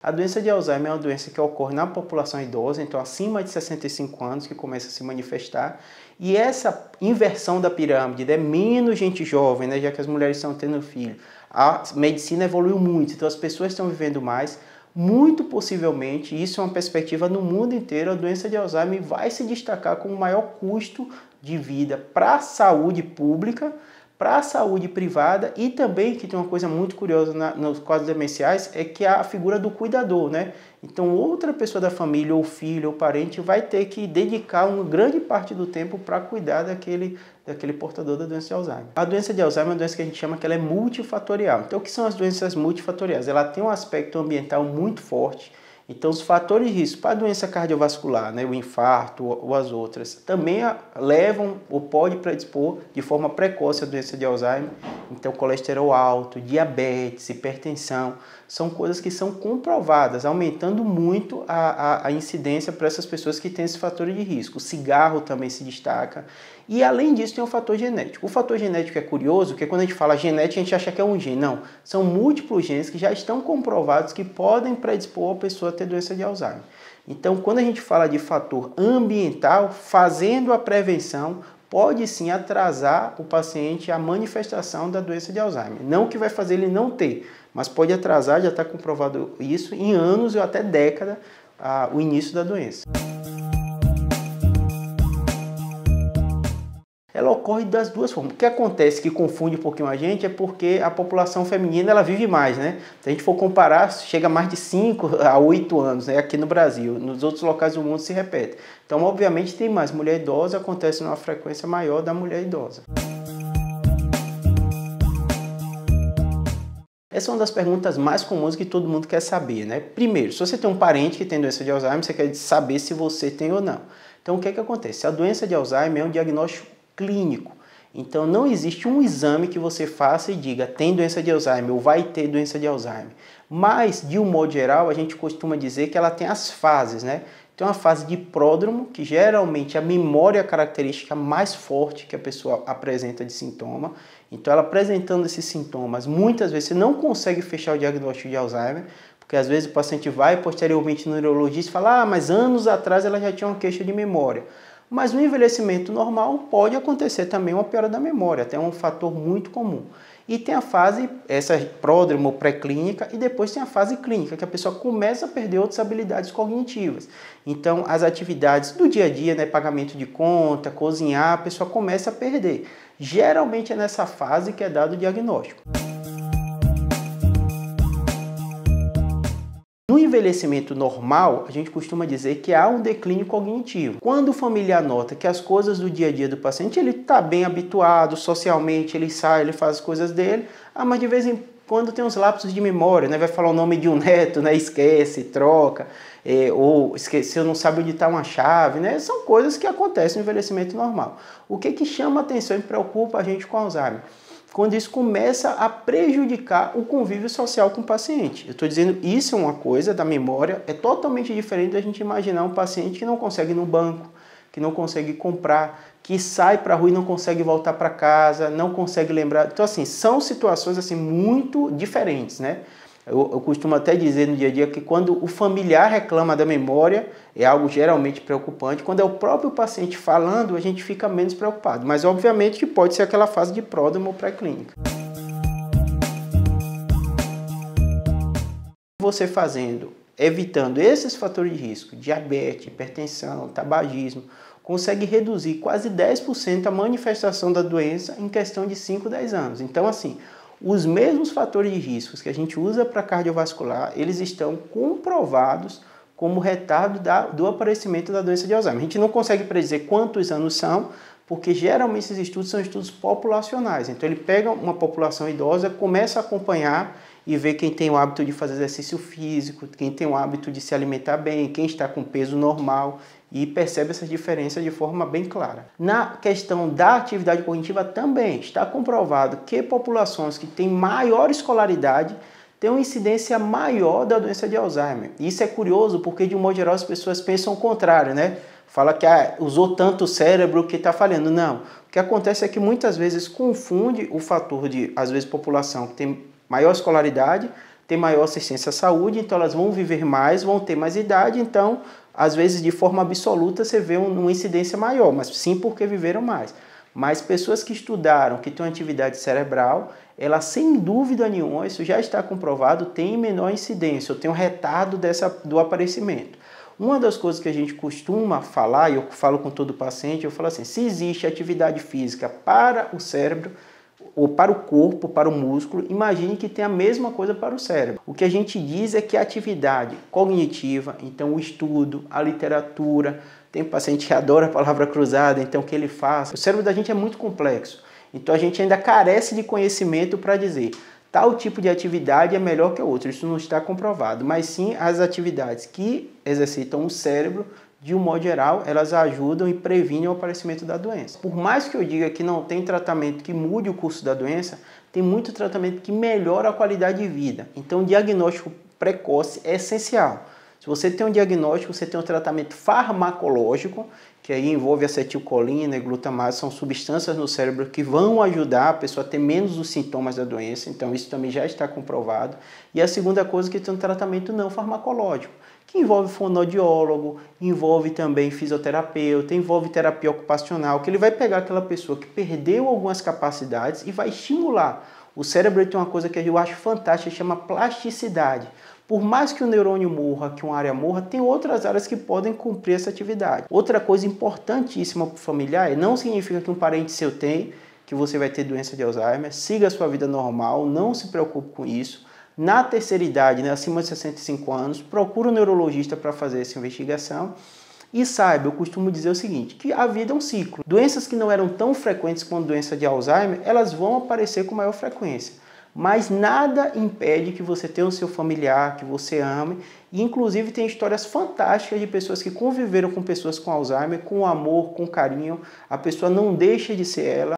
A doença de Alzheimer é uma doença que ocorre na população idosa, então acima de 65 anos que começa a se manifestar. E essa inversão da pirâmide, né? Menos gente jovem, né? Já que as mulheres estão tendo filho, a medicina evoluiu muito, então as pessoas estão vivendo mais. Muito possivelmente, isso é uma perspectiva no mundo inteiro, a doença de Alzheimer vai se destacar como o maior custo de vida para a saúde pública, para a saúde privada e também, que tem uma coisa muito curiosa nos quadros demenciais, é que a figura do cuidador, né? Então outra pessoa da família, ou filho, ou parente, vai ter que dedicar uma grande parte do tempo para cuidar daquele portador da doença de Alzheimer. A doença de Alzheimer é uma doença que a gente chama que ela é multifatorial. Então o que são as doenças multifatoriais? Ela tem um aspecto ambiental muito forte. Então, os fatores de risco para a doença cardiovascular, né, o infarto ou as outras, também levam ou pode predispor de forma precoce a doença de Alzheimer. Então, colesterol alto, diabetes, hipertensão, são coisas que são comprovadas, aumentando muito a incidência para essas pessoas que têm esse fator de risco. O cigarro também se destaca. E além disso tem o fator genético. O fator genético é curioso, porque quando a gente fala genética, a gente acha que é um gene. Não, são múltiplos genes que já estão comprovados que podem predispor a pessoa a ter doença de Alzheimer. Então, quando a gente fala de fator ambiental, fazendo a prevenção, pode sim atrasar o paciente a manifestação da doença de Alzheimer. Não que vai fazer ele não ter, mas pode atrasar, já está comprovado isso, em anos ou até década, o início da doença. Ela ocorre das duas formas. O que acontece que confunde um pouquinho a gente é porque a população feminina ela vive mais, né? Se a gente for comparar, chega a mais de 5 a 8 anos, né? Aqui no Brasil. Nos outros locais do mundo se repete. Então, obviamente, tem mais. Mulher idosa acontece numa frequência maior da mulher idosa. Essa é uma das perguntas mais comuns que todo mundo quer saber, né? Primeiro, se você tem um parente que tem doença de Alzheimer, você quer saber se você tem ou não. Então, o que é que acontece? A doença de Alzheimer é um diagnóstico clínico. Então, não existe um exame que você faça e diga tem doença de Alzheimer ou vai ter doença de Alzheimer. Mas, de um modo geral, a gente costuma dizer que ela tem as fases, né? Tem uma fase de pródromo, que geralmente é a memória característica mais forte que a pessoa apresenta de sintoma. Então, ela apresentando esses sintomas, muitas vezes você não consegue fechar o diagnóstico de Alzheimer, porque às vezes o paciente vai posteriormente no neurologista e fala mas anos atrás ela já tinha uma queixa de memória. Mas no envelhecimento normal pode acontecer também uma piora da memória, até um fator muito comum. E tem a fase, essa pródromo pré-clínica, e depois tem a fase clínica, que a pessoa começa a perder outras habilidades cognitivas. Então, as atividades do dia a dia, né, pagamento de conta, cozinhar, a pessoa começa a perder. Geralmente é nessa fase que é dado o diagnóstico. No envelhecimento normal, a gente costuma dizer que há um declínio cognitivo. Quando o familiar nota que as coisas do dia a dia do paciente, ele está bem habituado, socialmente, ele sai, ele faz as coisas dele, mas de vez em quando tem uns lapsos de memória, né? Vai falar o nome de um neto, né? Esquece, troca, ou esqueceu, não sabe onde está uma chave, né? São coisas que acontecem no envelhecimento normal. O que chama atenção e preocupa a gente com Alzheimer? Quando isso começa a prejudicar o convívio social com o paciente. Eu estou dizendo, isso é uma coisa da memória, é totalmente diferente da gente imaginar um paciente que não consegue ir no banco, que não consegue comprar, que sai para a rua e não consegue voltar para casa, não consegue lembrar. Então, assim, são situações assim, muito diferentes, né? Eu costumo até dizer no dia a dia que quando o familiar reclama da memória, é algo geralmente preocupante. Quando é o próprio paciente falando, a gente fica menos preocupado. Mas, obviamente, que pode ser aquela fase de pródromo ou pré-clínica. Você fazendo, evitando esses fatores de risco, diabetes, hipertensão, tabagismo, consegue reduzir quase 10% a manifestação da doença em questão de 5, 10 anos. Então, assim, os mesmos fatores de riscos que a gente usa para cardiovascular, eles estão comprovados como retardo do aparecimento da doença de Alzheimer. A gente não consegue predizer quantos anos são, porque geralmente esses estudos são estudos populacionais. Então ele pega uma população idosa, começa a acompanhar e ver quem tem o hábito de fazer exercício físico, quem tem o hábito de se alimentar bem, quem está com peso normal, e percebe essas diferenças de forma bem clara. Na questão da atividade cognitiva também está comprovado que populações que têm maior escolaridade têm uma incidência maior da doença de Alzheimer. Isso é curioso porque, de um modo geral, as pessoas pensam o contrário, né? Fala que usou tanto o cérebro que está falhando. Não. O que acontece é que muitas vezes confunde o fator de, às vezes, população que tem maior escolaridade ter maior assistência à saúde, então elas vão viver mais, vão ter mais idade, então, às vezes, de forma absoluta, você vê uma incidência maior, mas sim porque viveram mais. Mas pessoas que estudaram, que têm uma atividade cerebral, ela, sem dúvida nenhuma, isso já está comprovado, tem menor incidência, ou tem um retardo do aparecimento. Uma das coisas que a gente costuma falar, e eu falo com todo paciente, eu falo assim, se existe atividade física para o cérebro, ou para o corpo, para o músculo, imagine que tem a mesma coisa para o cérebro. O que a gente diz é que a atividade cognitiva, então o estudo, a literatura, tem paciente que adora a palavra cruzada, então o que ele faz? O cérebro da gente é muito complexo, então a gente ainda carece de conhecimento para dizer tal tipo de atividade é melhor que a outra, isso não está comprovado, mas sim as atividades que exercitam o cérebro, de um modo geral, elas ajudam e previnem o aparecimento da doença. Por mais que eu diga que não tem tratamento que mude o curso da doença, tem muito tratamento que melhora a qualidade de vida. Então, o diagnóstico precoce é essencial. Se você tem um diagnóstico, você tem um tratamento farmacológico, que aí envolve acetilcolina e glutamato, são substâncias no cérebro que vão ajudar a pessoa a ter menos os sintomas da doença, então isso também já está comprovado. E a segunda coisa é que tem um tratamento não farmacológico, que envolve fonoaudiólogo, envolve também fisioterapeuta, envolve terapia ocupacional, que ele vai pegar aquela pessoa que perdeu algumas capacidades e vai estimular. O cérebro tem uma coisa que eu acho fantástica, chama plasticidade. Por mais que o neurônio morra, que uma área morra, tem outras áreas que podem cumprir essa atividade. Outra coisa importantíssima para o familiar não significa que um parente seu tem, que você vai ter doença de Alzheimer, siga a sua vida normal, não se preocupe com isso. Na terceira idade, né, acima de 65 anos, procure um neurologista para fazer essa investigação. E saiba, eu costumo dizer o seguinte, que a vida é um ciclo. Doenças que não eram tão frequentes quanto doença de Alzheimer, elas vão aparecer com maior frequência. Mas nada impede que você tenha o seu familiar, que você ame. E inclusive tem histórias fantásticas de pessoas que conviveram com pessoas com Alzheimer, com amor, com carinho. A pessoa não deixa de ser ela.